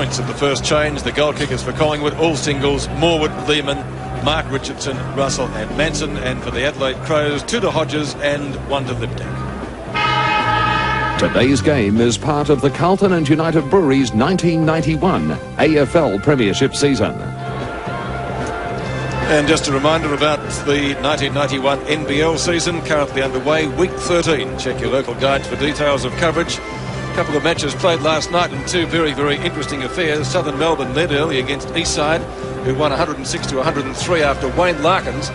points at the first change. The goal kickers for Collingwood, all singles: Morwood, Lehman, Mark Richardson, Russell and Manson. And for the Adelaide Crows, 2 to Hodges and 1 to Liptak. Today's game is part of the Carlton and United Breweries 1991 AFL Premiership season. And just a reminder about the 1991 NBL season, currently underway, week 13. Check your local guides for details of coverage. A couple of matches played last night and 2 very, very interesting affairs. Southern Melbourne led early against Eastside, who won 106 to 103 after Wayne Larkins.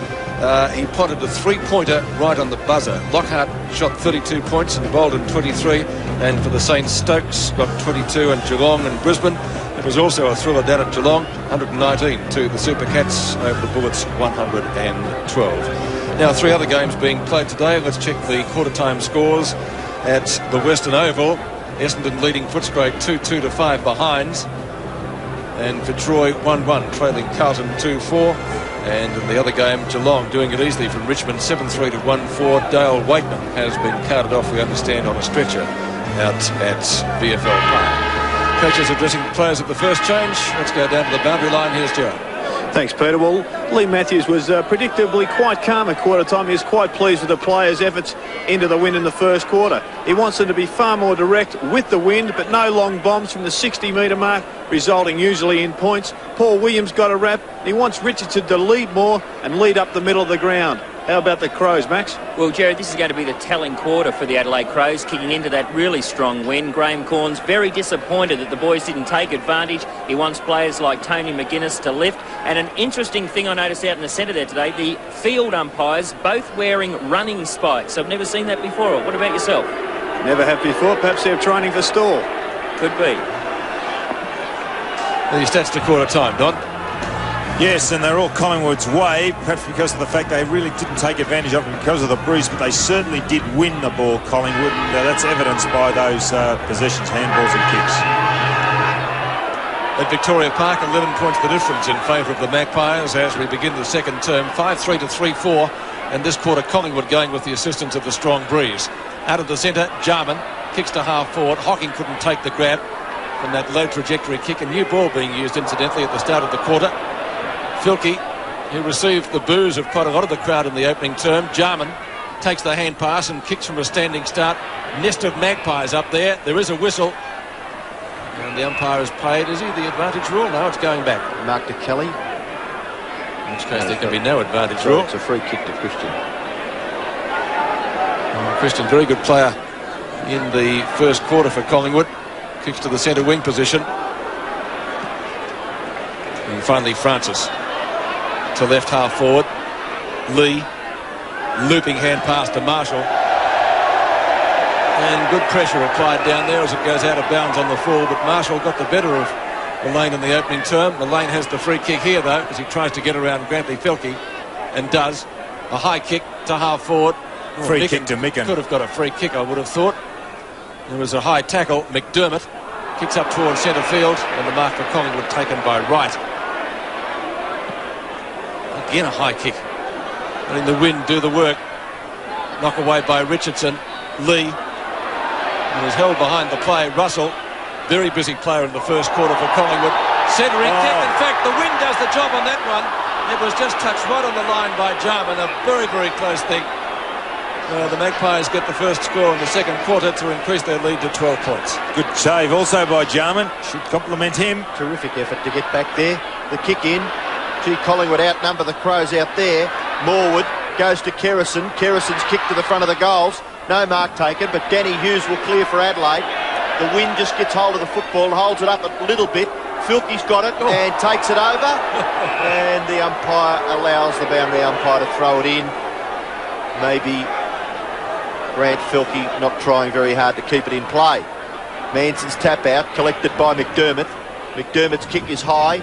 He potted a 3-pointer right on the buzzer. Lockhart shot 32 points and Bolden 23. And for the Saints, Stokes got 22, and Geelong and Brisbane. It was also a thriller down at Geelong, 119 to the Super Cats over the Bullets, 112. Now, 3 other games being played today. Let's check the quarter-time scores at the Western Oval. Essendon leading Footscray 2-2 to 5 behinds. And Fitzroy 1-1, trailing Carlton 2-4. And in the other game, Geelong doing it easily from Richmond, 7-3 to 1-4. Dale Wakeman has been carted off, we understand, on a stretcher out at VFL Park. Coaches addressing the players at the first change. Let's go down to the boundary line. Here's Joe. Thanks, Peter. Well, Lee Matthews was predictably quite calm at quarter time. He was quite pleased with the players' efforts into the win in the first quarter. He wants them to be far more direct with the wind, but no long bombs from the 60-metre mark, resulting usually in points. Paul Williams got a wrap. He wants Richardson to lead more and lead up the middle of the ground. How about the Crows, Max? Well, Jared, this is going to be the telling quarter for the Adelaide Crows, kicking into that really strong win. Graham Corns very disappointed that the boys didn't take advantage. He wants players like Tony McGuinness to lift. And an interesting thing I noticed out in the centre there today, the field umpires both wearing running spikes. I've never seen that before. What about yourself? Never have before. Perhaps they're training for stall. Could be. The stats to quarter time, Don. Yes, and they're all Collingwood's way, perhaps because of the fact they really didn't take advantage of it because of the breeze, but they certainly did win the ball, Collingwood, and that's evidenced by those possessions, handballs and kicks. At Victoria Park, 11 points the difference in favour of the Magpies as we begin the second term, 5-3 to 3-4, and this quarter Collingwood going with the assistance of the strong breeze. Out of the centre, Jarman kicks to half forward. Hocking couldn't take the grab from that low trajectory kick. A new ball being used, incidentally, at the start of the quarter. Filkey, who received the boos of quite a lot of the crowd in the opening term. Jarman takes the hand pass and kicks from a standing start. Nest of Magpies up there. There is a whistle. And the umpire has played. Is he the advantage rule? No, it's going back. Mark to Kelly. In which case there can be no advantage rule. It's a free kick to Christian. Christian, very good player in the first quarter for Collingwood. Kicks to the centre wing position. And finally Francis to left half forward. Lee, looping hand pass to Marshall. And good pressure applied down there as it goes out of bounds on the full, but Marshall got the better of Mullane in the opening term. Mullane has the free kick here though, as he tries to get around Grantley Filkey, and does. A high kick to half forward. Free kick to Micken. Could have got a free kick, I would have thought. There was a high tackle. McDermott kicks up towards centre field, and the mark for Collingwood taken by Wright. Again a high kick. Letting the wind do the work. Knock away by Richardson. Lee. And was held behind the play. Russell, very busy player in the first quarter for Collingwood. Centering depth. In fact, the wind does the job on that one. It was just touched right on the line by Jarman. A very, very close thing. The Magpies get the first score in the second quarter to increase their lead to 12 points. Good save also by Jarman. Should compliment him. Terrific effort to get back there. The kick in. Gee, Collingwood outnumber the Crows out there. Morwood goes to Kerrison. Kerrison's kick to the front of the goals. No mark taken, but Danny Hughes will clear for Adelaide. The wind just gets hold of the football and holds it up a little bit. Filkey's got it and takes it over. And the umpire allows the boundary umpire to throw it in. Maybe Grant Filkey not trying very hard to keep it in play. Manson's tap out, collected by McDermott. McDermott's kick is high.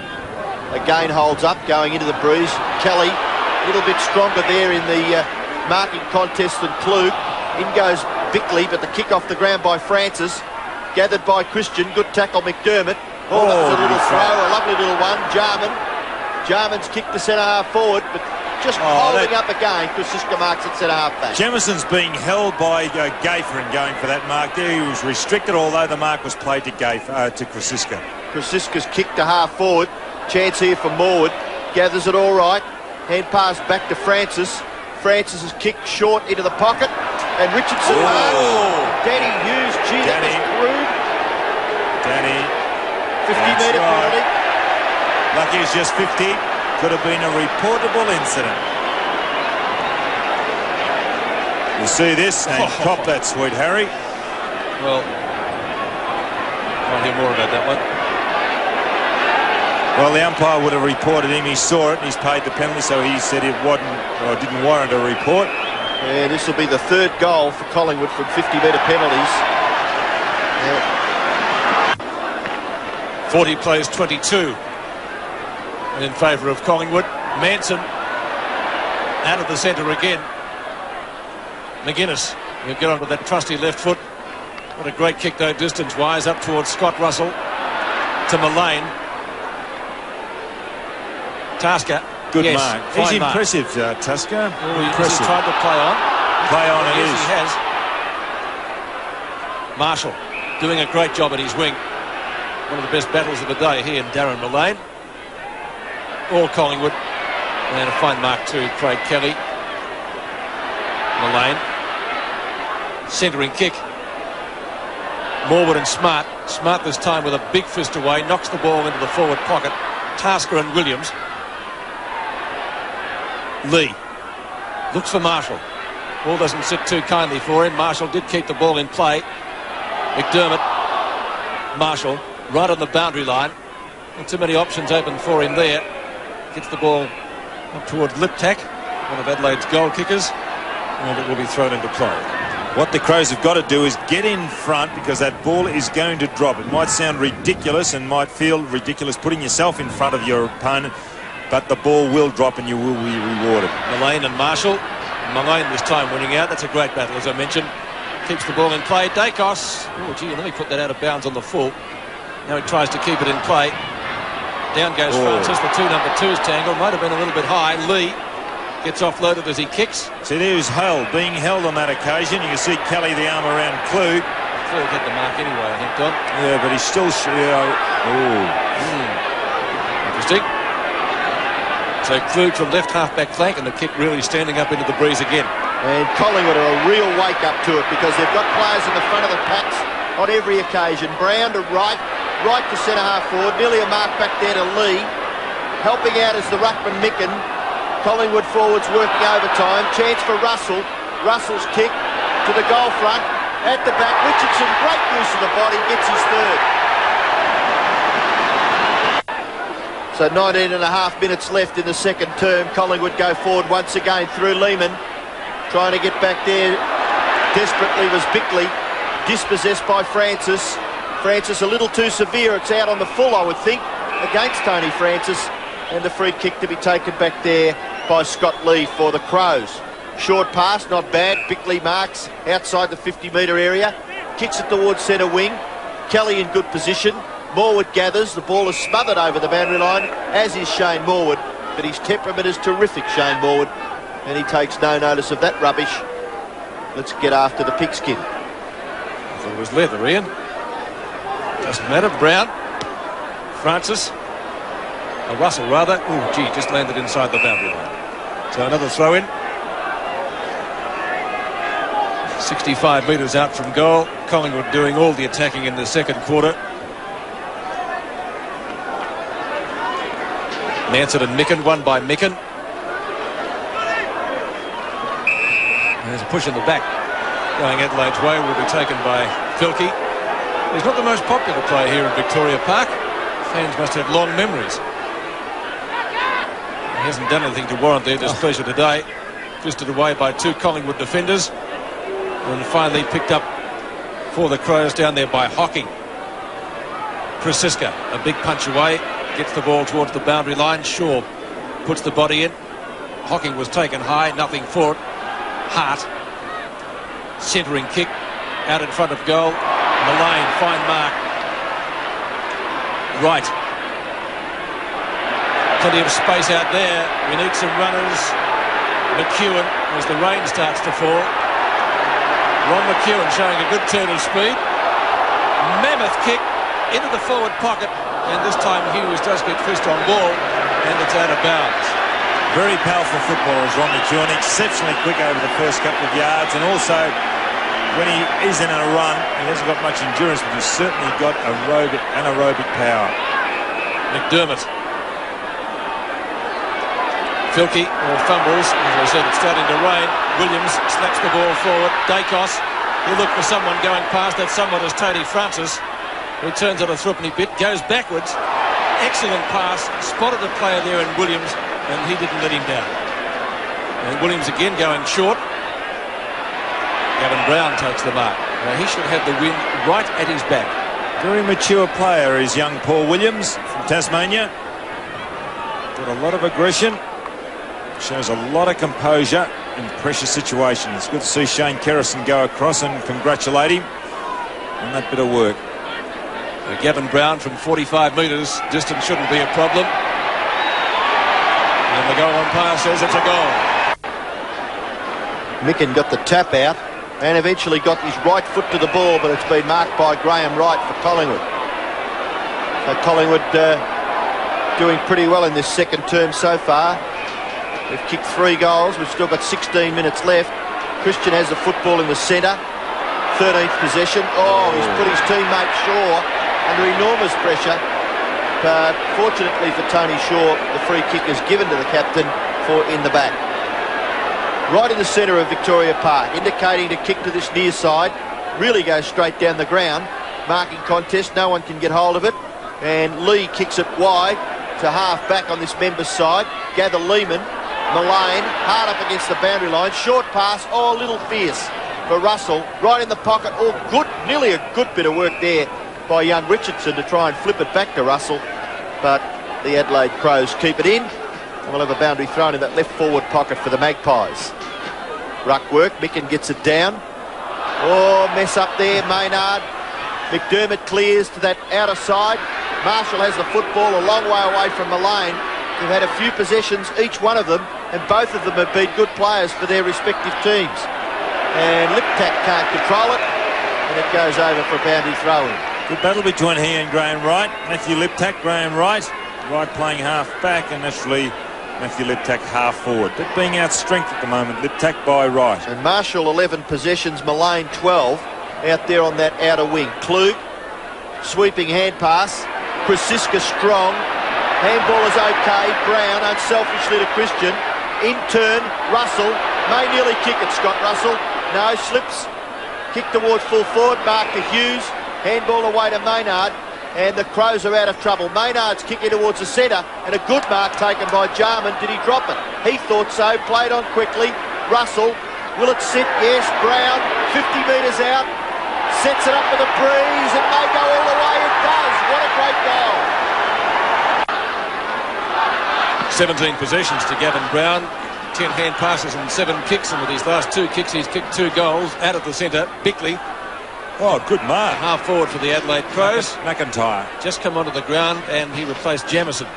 Again holds up, going into the breeze. Kelly, a little bit stronger there in the marking contest than Klug. In goes Bickley, but the kick off the ground by Francis. Gathered by Christian. Good tackle, McDermott. Oh, that was a little throw, a lovely little one. Jarman's kick to centre half forward, but just holding up again. Krasiska marks at centre half back. Jemison's being held by Gaffer and going for that mark there. He was restricted, although the mark was played to Krasiska. Krasiska's kick to half forward. Chance here for Morwood. Gathers it all right. Hand pass back to Francis. Francis's kick short into the pocket. And Richardson marks. Danny Hughes. Gee, that was crude. Danny. 50-metre penalty. Lucky it's just 50. Could have been a reportable incident. You see this and cop that, sweet Harry. Well, I'll hear more about that one. Well, the umpire would have reported him. He saw it and he's paid the penalty, so he said it didn't warrant a report. Yeah, this will be the third goal for Collingwood from 50-metre penalties. Yeah. 40 plays 22 in favour of Collingwood. Manson out of the centre again. McGuinness will get onto that trusty left foot. What a great kick though, distance-wise, up towards Scott Russell to Mullane. Tasker. Good yes, mark. He's mark. impressive, Tasker. Impressive. He tried to play on. Play on it yes, is. He has. Marshall doing a great job at his wing. One of the best battles of the day, he and Darren Mullane. All Collingwood. And a fine mark to Craig Kelly. Mullane. Centering kick. Morwood and Smart. Smart this time with a big fist away. Knocks the ball into the forward pocket. Tasker and Williams. Lee. Looks for Marshall. Ball doesn't sit too kindly for him. Marshall did keep the ball in play. McDermott. Marshall. Right on the boundary line. Not too many options open for him there. Gets the ball up towards Liptak, one of Adelaide's goal kickers, and it will be thrown into play. What the Crows have got to do is get in front, because that ball is going to drop. It might sound ridiculous and might feel ridiculous putting yourself in front of your opponent, but the ball will drop and you will be rewarded. Mullane and Marshall. Mullane this time winning out. That's a great battle, as I mentioned. Keeps the ball in play. Dacos. Oh, gee, let me put that out of bounds on the full. Now he tries to keep it in play. Down goes Francis. The number 2's tangle. Might have been a little bit high. Lee gets offloaded as he kicks. See, there's Hull being held on that occasion. You can see Kelly the arm around Klug. Klug hit the mark anyway, I think, Don. Yeah, but he's still... Interesting. So Klug from left half-back flank, and the kick really standing up into the breeze again. And Collingwood are a real wake-up to it, because they've got players in the front of the packs on every occasion. Brown to right to centre-half forward, nearly a mark back there to Lee. Helping out is the ruckman Micken. Collingwood forwards working overtime. Chance for Russell. Russell's kick to the goal front. At the back, Richardson, great use of the body, gets his third. So 19 and a half minutes left in the second term. Collingwood go forward once again through Lehman. Trying to get back there desperately was Bickley. Dispossessed by Francis. Francis a little too severe. It's out on the full, I would think, against Tony Francis. And the free kick to be taken back there by Scott Lee for the Crows. Short pass, not bad. Bickley marks outside the 50-metre area. Kicks it towards centre wing. Kelly in good position. Morwood gathers. The ball is smothered over the boundary line, as is Shane Morwood. But his temperament is terrific, Shane Morwood. And he takes no notice of that rubbish. Let's get after the pigskin. I thought it was leather, Ian. Doesn't matter. Brown. Francis. Russell, rather. Oh, gee, just landed inside the boundary line. So another throw-in. 65 metres out from goal. Collingwood doing all the attacking in the second quarter. Manson and Micken, won by Micken. There's a push in the back. Going Adelaide's way will be taken by Filkey. He's not the most popular player here in Victoria Park. Fans must have long memories. He hasn't done anything to warrant their displeasure today. Twisted away by two Collingwood defenders. And finally picked up for the Crows down there by Hocking. Krasiska, a big punch away. Gets the ball towards the boundary line. Shaw puts the body in. Hocking was taken high. Nothing for it. Hart. Centering kick. Out in front of goal. Mullane, fine mark. Right. Plenty of space out there. We need some runners. McEwen, as the rain starts to fall. Ron McEwen showing a good turn of speed. Mammoth kick into the forward pocket. and this time Hughes does get first on ball, and it's out of bounds. Very powerful footballers, Ron McEwen, exceptionally quick over the first couple of yards, and also when he is in a run, he hasn't got much endurance, but he's certainly got anaerobic power. McDermott. Filkey fumbles. As I said, it's starting to rain. Williams slaps the ball forward. Dacos, he'll look for someone going past. That someone is Tony Francis. Returns on a threepenny bit, goes backwards. Excellent pass. Spotted a player there in Williams, and he didn't let him down. And Williams again going short. Gavin Brown takes the mark. Now, he should have the wind right at his back. Very mature player is young Paul Williams from Tasmania. Got a lot of aggression. Shows a lot of composure in pressure situations. It's good to see Shane Kerrison go across and congratulate him on that bit of work. So Gavin Brown from 45 metres. Distance shouldn't be a problem. And the goal on pass says it's a goal. Micken got the tap out and eventually got his right foot to the ball, but it's been marked by Graham Wright for Collingwood. So Collingwood doing pretty well in this second term so far. We've kicked 3 goals. We've still got 16 minutes left. Christian has the football in the centre. 13th possession. Oh, he's put his teammate Shaw under enormous pressure. But fortunately for Tony Shaw, the free kick is given to the captain for in the back. Right in the centre of Victoria Park, indicating to kick to this near side. Really goes straight down the ground. Marking contest, no one can get hold of it. And Lee kicks it wide to half back on this member's side. Gather Lehman. Mullane, hard up against the boundary line. Short pass, a little fierce for Russell. Right in the pocket, good, nearly a good bit of work there by young Richardson to try and flip it back to Russell. But the Adelaide Crows keep it in. And we'll have a boundary thrown in that left forward pocket for the Magpies. Ruck work, Micken gets it down. Mess up there, Maynard. McDermott clears to that outer side. Marshall has the football a long way away from Mullane. They've had a few possessions, each one of them, and both of them have been good players for their respective teams. And Liptak can't control it, and it goes over for a boundary throw-in. Good battle between he and Graham Wright. Matthew Liptak, Graham Wright. Wright playing half back, and naturally Matthew Liptak half forward. But being outstrengthed at the moment, Liptak by Wright. And Marshall 11 possessions, Mullane 12, out there on that outer wing. Klug, sweeping hand pass. Krasiska strong. Handball is okay. Brown unselfishly to Christian. In turn, Russell may nearly kick it. Scott Russell. No, slips. Kick towards full forward. Mark to Hughes. Handball away to Maynard. And the Crows are out of trouble. Maynard's kicking towards the centre. And a good mark taken by Jarman. Did he drop it? He thought so. Played on quickly. Russell. Will it sit? Yes. Brown. 50 metres out. Sets it up with a breeze. It may go all the way. It does. What a great goal. 17 possessions to Gavin Brown, 10 hand passes and 7 kicks, and with his last 2 kicks he's kicked 2 goals. Out of the centre, Bickley. Good mark. Half forward for the Adelaide Crows. McIntyre. Just come onto the ground and he replaced Jamison.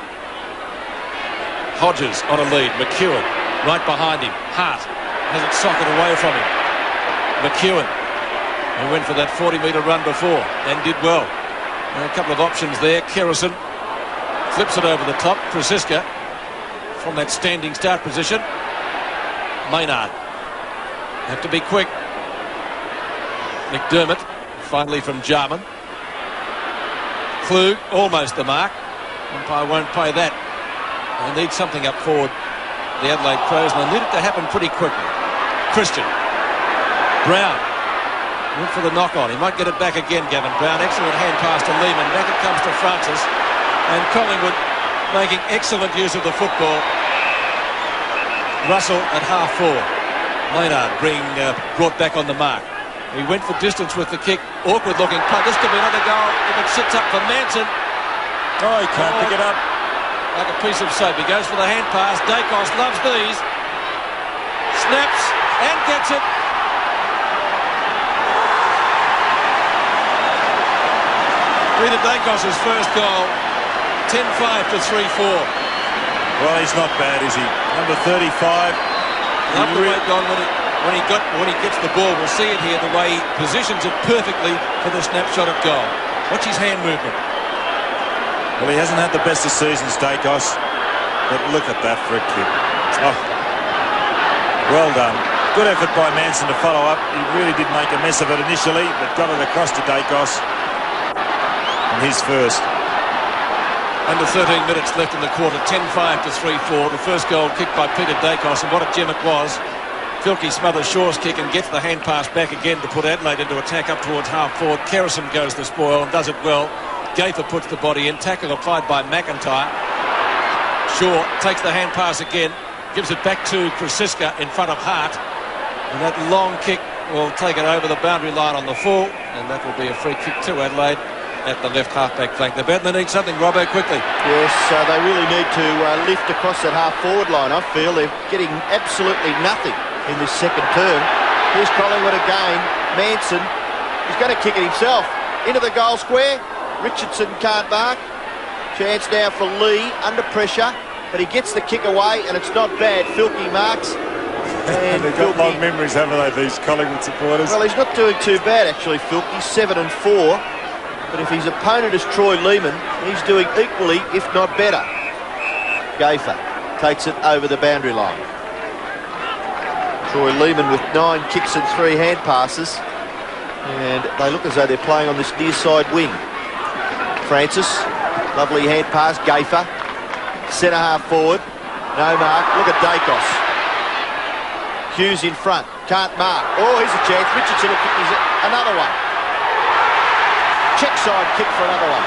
Hodges on a lead. McEwen right behind him. Hart has it socket away from him. McEwen, who went for that 40-metre run before and did well. And a couple of options there. Kerrison flips it over the top. Krasiska from that standing start position. Maynard have to be quick. McDermott finally from Jarman. Klug almost the mark. Umpire won't play that. They need something up forward, the Adelaide Crows, and they need it to happen pretty quickly. Christian. Brown went for the knock on. He might get it back again, Gavin Brown. Excellent hand pass to Lehman. Back it comes to Francis. And Collingwood making excellent use of the football. Russell at half forward. Maynard being brought back on the mark. He went for distance with the kick. Awkward looking punt. This could be another goal if it sits up for Manson. He can't pick it up. Like a piece of soap. He goes for the hand pass. Dacos loves these. Snaps and gets it. Peter Dacos' first goal. 10-5 to 3-4. Well, he's not bad, is he? Number 35. Love the way gone when he gets the ball. We'll see it here, the way he positions it perfectly for the snapshot at goal. Watch his hand movement. Well, he hasn't had the best of seasons, Dacos, but look at that for a kick. Oh, well done. Good effort by Manson to follow up. He really did make a mess of it initially, but got it across to Dacos. And his first. Under 13 minutes left in the quarter, 10-5 to 3-4. The first goal kicked by Peter Dacos, and what a gem it was. Filkey smothers Shaw's kick and gets the hand pass back again to put Adelaide into attack up towards half forward. Kerrison goes the spoil and does it well. Gafer puts the body in. Tackle applied by McIntyre. Shaw takes the hand pass again, gives it back to Krasiska in front of Hart. And that long kick will take it over the boundary line on the full, and that will be a free kick to Adelaide at the left half-back flank. They're better. They need something, Robbo, quickly. Yes, they really need to lift across that half-forward line. I feel they're getting absolutely nothing in this second term. Here's Collingwood again. Manson, he's going to kick it himself. Into the goal square. Richardson can't mark. Chance now for Lee, under pressure, but he gets the kick away, and it's not bad. Filkey marks. And they've got long memories, haven't they, these Collingwood supporters? Well, he's not doing too bad, actually, Filkey. 7-4. But if his opponent is Troy Lehman, he's doing equally, if not better. Gafer takes it over the boundary line. Troy Lehman with 9 kicks and 3 hand passes. And they look as though they're playing on this near side wing. Francis, lovely hand pass. Gafer, centre half forward. No mark. Look at Dacos. Hughes in front. Can't mark. Oh, here's a chance. Richardson will kick another one. Check side kick for another one.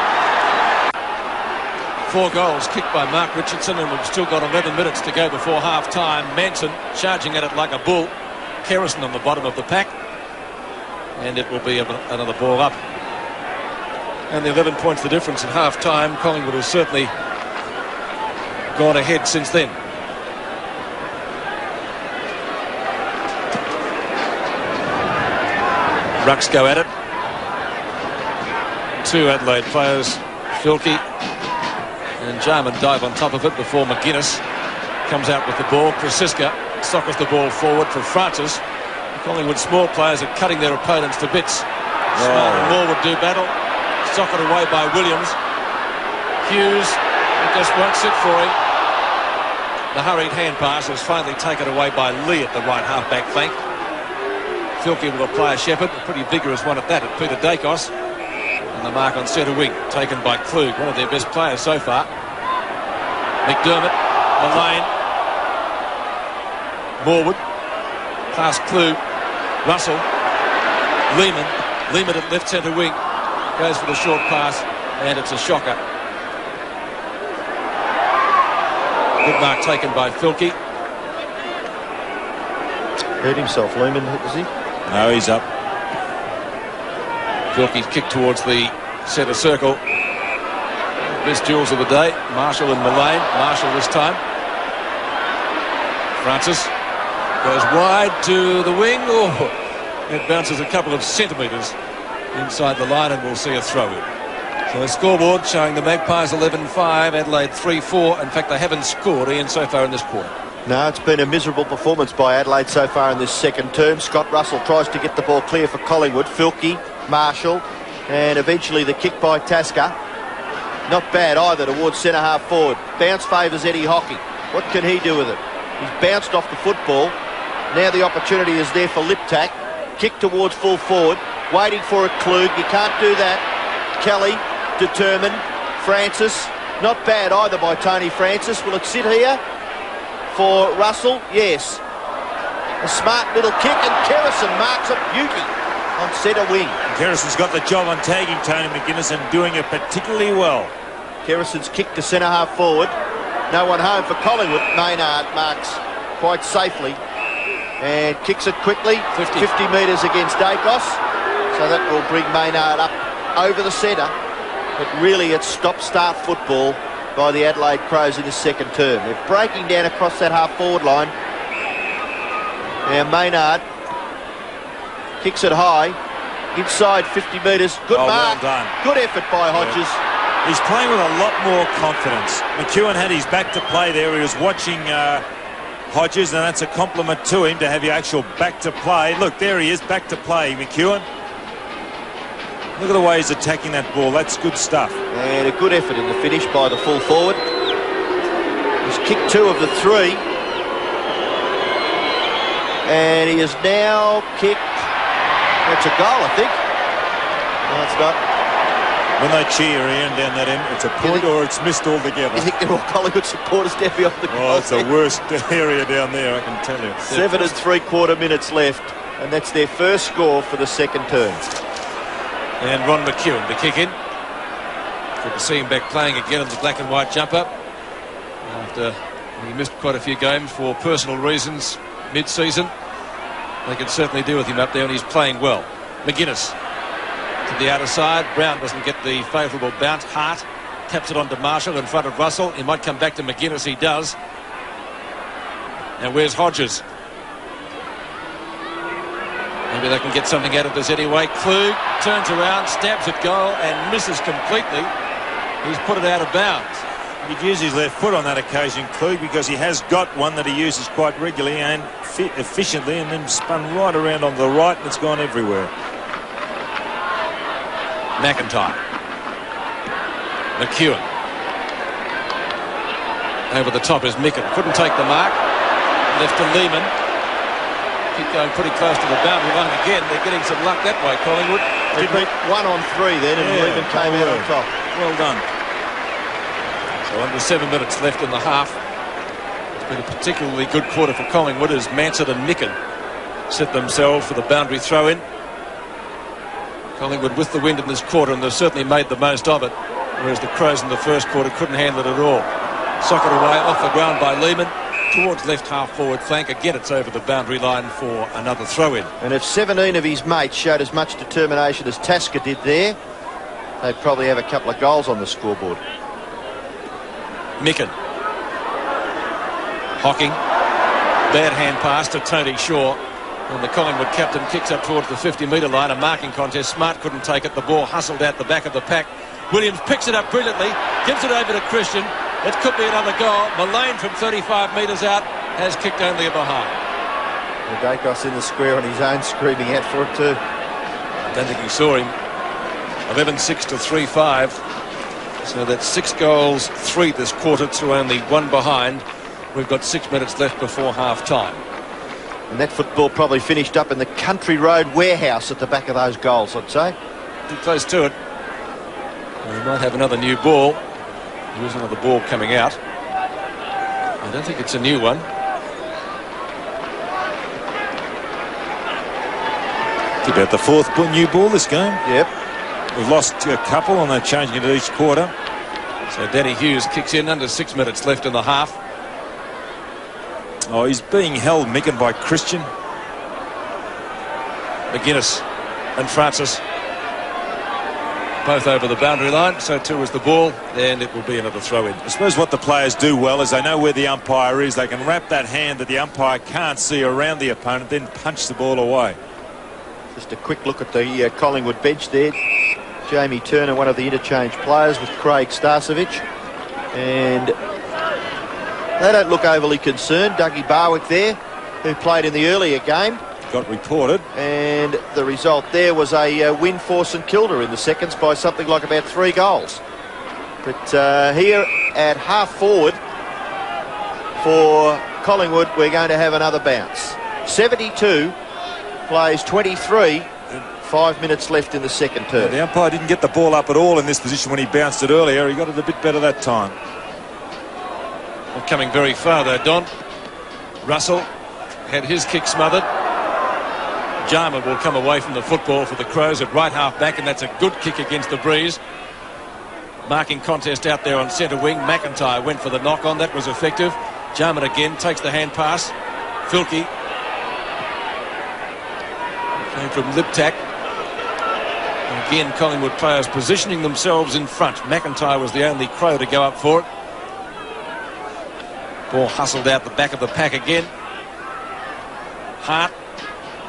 4 goals kicked by Mark Richardson, and we've still got 11 minutes to go before half-time. Manson charging at it like a bull. Kerrison on the bottom of the pack. And it will be another ball up. And the 11 points the difference at half-time. Collingwood has certainly gone ahead since then. Rucks go at it. 2 Adelaide players, Filkey and Jarman dive on top of it before McGuinness comes out with the ball. Krasiska sockers the ball forward for Francis. Collingwood small players are cutting their opponents to bits. Smart and Moore would do battle. Socked away by Williams. Hughes, it just won't sit for him. The hurried hand pass is finally taken away by Lee at the right half-back flank. Filkey will apply a shepherd, a pretty vigorous one at that, at Peter Dacos. And the mark on centre wing, taken by Klug, one of their best players so far. McDermott, Mullane, Morwood, past Klug, Russell, Lehman at left centre wing, goes for the short pass, and it's a shocker. Good mark taken by Filkey. Hurt himself, Lehman, is he? No, he's up. Filkey's kick towards the centre circle. Best duels of the day, Marshall and Mullane. Marshall this time. Francis goes wide to the wing. Oh, it bounces a couple of centimetres inside the line, and we'll see a throw in. So a scoreboard showing the Magpies 11-5, Adelaide 3-4. In fact, they haven't scored, Ian, so far in this quarter. No, it's been a miserable performance by Adelaide so far in this second term. Scott Russell tries to get the ball clear for Collingwood. Filkey, Marshall, and eventually the kick by Tasker. Not bad either towards centre half forward. Bounce favours Eddie Hockey. What can he do with it? He's bounced off the football. Now the opportunity is there for Liptak. Kick towards full forward. Waiting for it, Klug. You can't do that. Kelly, determined. Francis, not bad either by Tony Francis. Will it sit here for Russell? Yes. A smart little kick, and Kerrison marks a beauty on centre wing. Kerrison's got the job on tagging Tony McGuinness and doing it particularly well. Kerrison's kick to centre half forward. No one home for Collingwood. Maynard marks quite safely and kicks it quickly. 50 metres against Dacos. So that will bring Maynard up over the centre. But really it's stop-start football by the Adelaide Crows in the second term. They're breaking down across that half-forward line. Now Maynard kicks it high, inside 50 metres. Good mark. Well done. Good effort by Hodges. Yeah. He's playing with a lot more confidence. McEwen had his back to play there. He was watching Hodges, and that's a compliment to him to have your actual back to play. Look, there he is, back to play, McEwen. Look at the way he's attacking that ball. That's good stuff. And a good effort in the finish by the full forward. He's kicked 2 of the 3. And he has now kicked... That's a goal, I think. No, it's not. When they cheer Ian down that end, it's a point or it's missed altogether. You think they're all Collingwood supporters down beyond the goal? Oh, it's the worst area down there, I can tell you. 7 3/4 minutes left, and that's their first score for the second term. And Ron McEwen to kick in. Good to see him back playing again in the black and white jumper. After he missed quite a few games for personal reasons mid-season. They can certainly do with him up there, and he's playing well. McGuinness to the outer side. Brown doesn't get the favourable bounce. Hart taps it on to Marshall in front of Russell. He might come back to McGuinness. He does. And where's Hodges? Maybe they can get something out of this anyway. Klug turns around, stabs at goal and misses completely. He's put it out of bounds. He'd use his left foot on that occasion, Klug, because he has got one that he uses quite regularly and efficiently, and then spun right around on the right, and it's gone everywhere. McIntyre. McEwen. Over the top is Micken. Couldn't take the mark. Left to Lehman. Keep going pretty close to the boundary line again. They're getting some luck that way, Collingwood. They beat 1 on 3 then, and Lehman came out on top. Well done. So under 7 minutes left in the half. It's been a particularly good quarter for Collingwood as Mansett and Micken set themselves for the boundary throw-in. Collingwood with the wind in this quarter, and they've certainly made the most of it, whereas the Crows in the first quarter couldn't handle it at all. Socket away off the ground by Lehman towards left half forward flank. Again, it's over the boundary line for another throw-in. And if 17 of his mates showed as much determination as Tasker did there, they'd probably have a couple of goals on the scoreboard. Micken. Hocking. Bad hand pass to Tony Shaw. And the Collingwood captain kicks up towards the 50-metre line. A marking contest. Smart couldn't take it. The ball hustled out the back of the pack. Williams picks it up brilliantly. Gives it over to Christian. It could be another goal. Mullane from 35 metres out has kicked only a behind. Dacos in the square on his own, screaming out for it too. I don't think he saw him. 11-6 to 3-5. So that's 6 goals, 3 this quarter to only 1 behind. We've got 6 minutes left before half-time. And that football probably finished up in the Country Road warehouse at the back of those goals, I'd say. Too close to it. We might have another new ball. There is another ball coming out. I don't think it's a new one. It's about the 4th new ball this game. Yep. We've lost a couple and they're changing it each quarter. So Danny Hughes kicks in under 6 minutes left in the half. Oh, he's being held, Micken, by Christian. McGuinness and Francis both over the boundary line, so too is the ball, and it will be another throw-in. I suppose what the players do well is they know where the umpire is. They can wrap that hand that the umpire can't see around the opponent, then punch the ball away. Just a quick look at the Collingwood bench there. Jamie Turner, one of the interchange players with Craig Starcevic, and they don't look overly concerned. Dougie Barwick there, who played in the earlier game. Got reported. And the result there was a win for St Kilda in the seconds by something like about 3 goals. But here at half forward for Collingwood, we're going to have another bounce. 72 plays 23. 5 minutes left in the second term. Yeah, the umpire didn't get the ball up at all in this position when he bounced it earlier. He got it a bit better that time. Not coming very far though, Don. Russell had his kick smothered. Jarman will come away from the football for the Crows at right half back, and that's a good kick against the breeze. Marking contest out there on centre wing. McIntyre went for the knock on. That was effective. Jarman again takes the hand pass. Filkey came from Liptak. And again, Collingwood players positioning themselves in front. McIntyre was the only Crow to go up for it. Ball hustled out the back of the pack again. Hart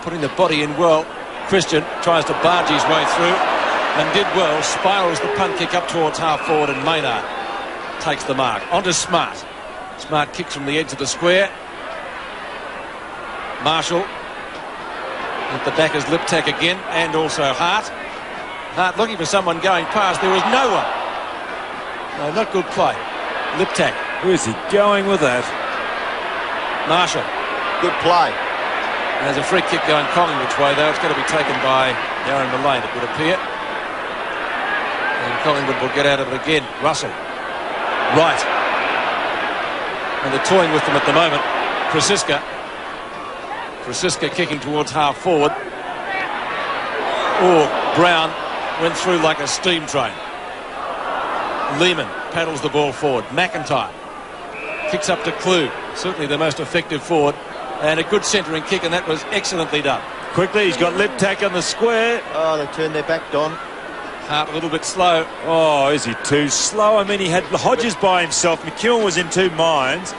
putting the body in well. Christian tries to barge his way through and did well. Spirals the punt kick up towards half forward, and Maynard takes the mark. Onto Smart. Smart kicks from the edge of the square. Marshall at the back is Liptak again, and also Hart. Hart looking for someone going past. There was no one. No, not good play. Lip tap. Where's he going with that? Marshall. Good play. There's a free kick going Collingwood's way, though. It's going to be taken by Darren Mullane, it would appear. And Collingwood will get out of it again. Russell. Right. And they're toying with them at the moment. Krasiska kicking towards half forward. Oh, Brown went through like a steam train. Lehman paddles the ball forward. McIntyre kicks up to Klug, certainly the most effective forward, and a good centering kick, and that was excellently done. Quickly, he's got Liptak on the square. Oh, they turned their back, Don. Hart a little bit slow. Oh, is he too slow? I mean, he had Hodges by himself. McEwen was in two minds.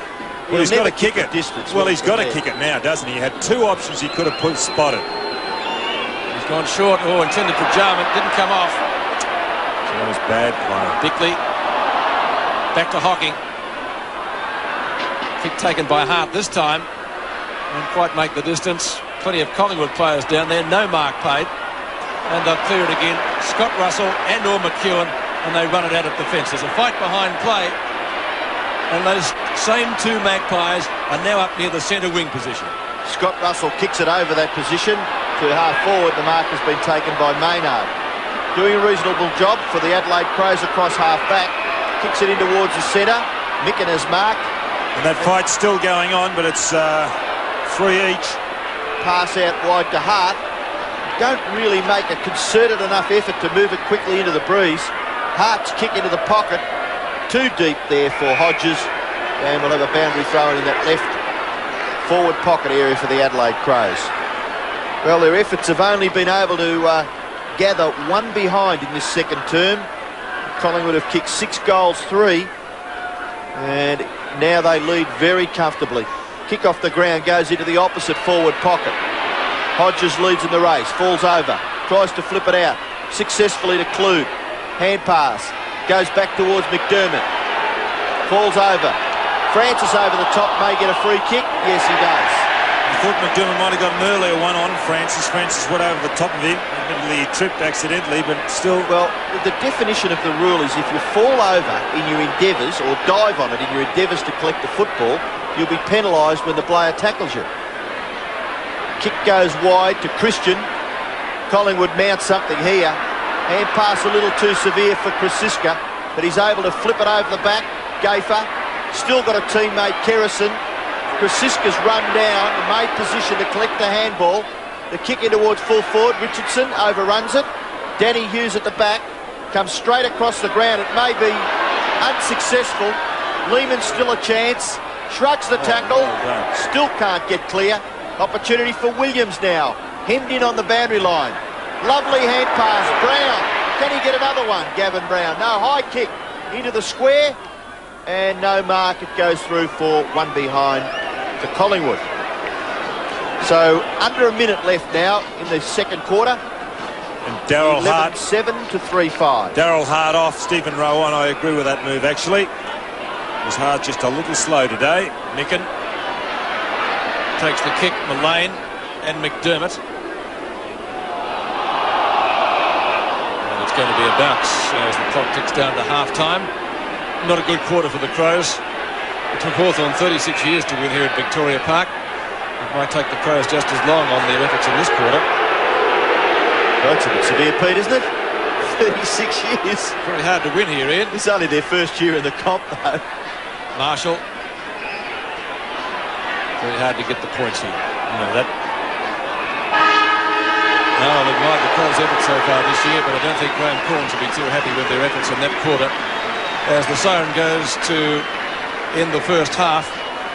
Well, he's got to kick it. Distance, well, he's got to kick it now, doesn't he? He had two options he could have spotted. He's gone short. Oh, intended for Jarman. Didn't come off. So that was bad play. Bickley. Back to Hocking. Kick taken by Hart this time. Won't quite make the distance. Plenty of Collingwood players down there. No mark paid. And they'll clear it again. Scott Russell and or McEwen. And they run it out of the fence. There's a fight behind play. And those same two Magpies are now up near the centre wing position. Scott Russell kicks it over that position to half forward. The mark has been taken by Maynard. Doing a reasonable job for the Adelaide Crows across half back. Kicks it in towards the centre. Micken has marked. And that fight's still going on, but it's 3 each. Pass out wide to Hart. Don't really make a concerted enough effort to move it quickly into the breeze. Hart's kick into the pocket. Too deep there for Hodges. And we'll have a boundary throw in that left forward pocket area for the Adelaide Crows. Well, their efforts have only been able to gather one behind in this second term. Collingwood have kicked 6 goals, 3. And now they lead very comfortably. Kick off the ground, goes into the opposite forward pocket. Hodges leads in the race, falls over, tries to flip it out, successfully to Klug. Hand pass, goes back towards McDermott. Falls over. Francis over the top, may get a free kick. Yes, he does. I thought McDermott might have got an earlier one on Francis. Francis went over the top of him. Admittedly, he tripped accidentally, but still... Well, the definition of the rule is if you fall over in your endeavours, or dive on it in your endeavours to collect the football, you'll be penalised when the player tackles you. Kick goes wide to Christian. Collingwood mounts something here. Hand pass a little too severe for Krasiska, but he's able to flip it over the back. Gafer, still got a teammate, Kerrison. Krasiska's run down and made position to collect the handball. The kick in towards full forward. Richardson overruns it. Danny Hughes at the back. Comes straight across the ground. It may be unsuccessful. Lehman's still a chance. Shrugs the tackle. Still can't get clear. Opportunity for Williams now. Hemmed in on the boundary line. Lovely hand pass. Brown. Can he get another one? Gavin Brown. No, high kick into the square. And no mark. It goes through for one behind to Collingwood. So under a minute left now in the second quarter. And Daryl Hart 7 to 3-5. Daryl Hart off, Stephen Rowe on. I agree with that move actually. Was Hart just a little slow today. Micken takes the kick. Mullane and McDermott. And it's going to be a bounce as the clock ticks down to half time. Not a good quarter for the Crows. It took Hawthorn 36 years to win here at Victoria Park. It might take the Crows just as long on their efforts in this quarter. Well, it's a bit severe, Pete, isn't it? 36 years. Very hard to win here, Ian. It's only their first year in the comp, though. Marshall. Very hard to get the points here. You know that. No, I've admired the Crows' efforts so far this year, but I don't think Graham Corns will be too happy with their efforts in that quarter. As the siren goes to end the first half,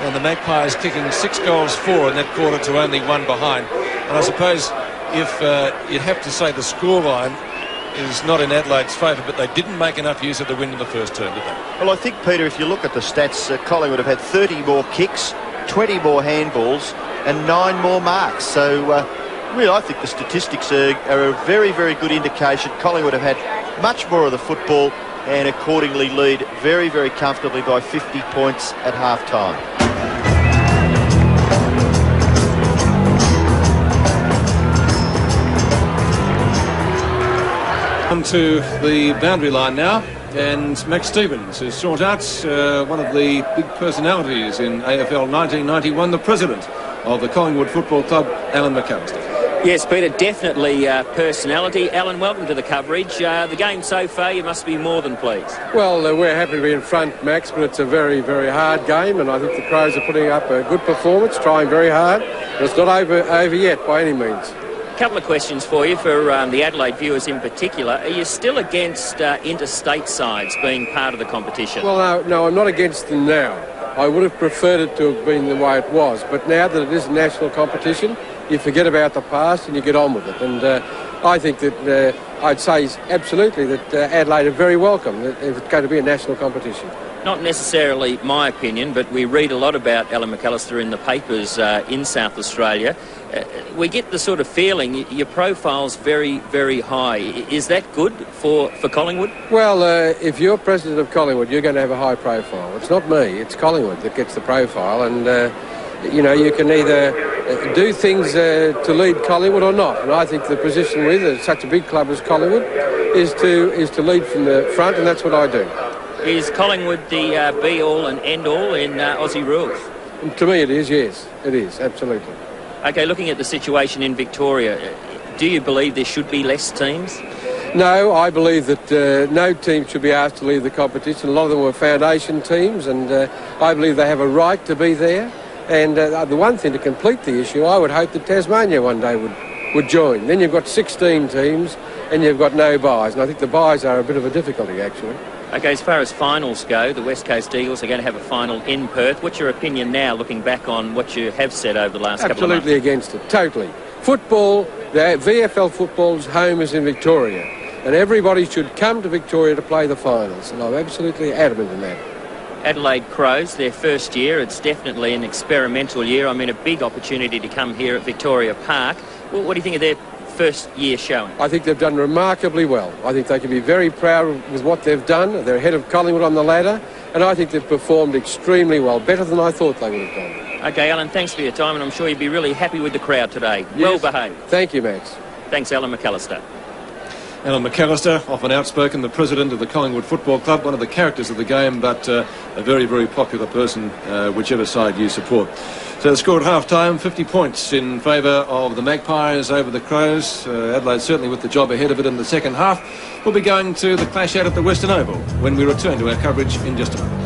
and the Magpies kicking 6 goals, 4 in that quarter to only 1 behind. And I suppose if you'd have to say the scoreline is not in Adelaide's favour, but they didn't make enough use of the win in the first term, did they? Well, I think, Peter, if you look at the stats, Collingwood have had 30 more kicks, 20 more handballs and 9 more marks. So, really, I think the statistics are a very, very good indication. Collingwood have had much more of the football and accordingly lead very, very comfortably by 50 points at half-time. To the boundary line now. And Max Stevens has sought out one of the big personalities in AFL 1991, the president of the Collingwood Football Club, Alan McAllister. Yes, Peter, definitely personality. Alan, welcome to the coverage. The game so far, you must be more than pleased. Well, we're happy to be in front, Max, but it's a very, very hard game, and I think the Crows are putting up a good performance, trying very hard, but it's not over yet by any means. A couple of questions for you, for the Adelaide viewers in particular. Are you still against interstate sides being part of the competition? Well, no, I'm not against them now. I would have preferred it to have been the way it was, but now that it is a national competition, you forget about the past and you get on with it. And I think that I'd say absolutely that Adelaide are very welcome if it's going to be a national competition. Not necessarily my opinion, but we read a lot about Alan McAllister in the papers in South Australia. We get the sort of feeling your profile's very, very high. Is that good for Collingwood? Well, if you're president of Collingwood, you're going to have a high profile. It's not me, it's Collingwood that gets the profile. And, you can either do things to lead Collingwood or not. And I think the position with such a big club as Collingwood is to lead from the front, and that's what I do. Is Collingwood the be-all and end-all in Aussie rules? And to me it is, yes. It is, absolutely. OK, looking at the situation in Victoria, do you believe there should be less teams? No, I believe that no team should be asked to leave the competition. A lot of them were foundation teams, and I believe they have a right to be there. And the one thing to complete the issue, I would hope that Tasmania one day would join. Then you've got 16 teams and you've got no byes. And I think the byes are a bit of a difficulty, actually. OK, as far as finals go, the West Coast Eagles are going to have a final in Perth. What's your opinion now, looking back on what you have said over the last couple of months? Absolutely against it, totally. Football, the VFL football's home is in Victoria. And everybody should come to Victoria to play the finals. And I'm absolutely adamant in that. Adelaide Crows, their first year, it's definitely an experimental year. I mean, a big opportunity to come here at Victoria Park. Well, what do you think of their first year showing? I think they've done remarkably well. I think they can be very proud with what they've done. They're ahead of Collingwood on the ladder, and I think they've performed extremely well, better than I thought they would have done. OK, Alan, thanks for your time, and I'm sure you'll be really happy with the crowd today. Yes. Well behaved. Thank you, Max. Thanks, Alan McAllister. Alan McAllister, often outspoken, the president of the Collingwood Football Club, one of the characters of the game, but a very, very popular person, whichever side you support. So the score at half-time, 50 points in favour of the Magpies over the Crows. Adelaide certainly with the job ahead of it in the second half. We'll be going to the clash out at the Western Oval when we return to our coverage in just a moment.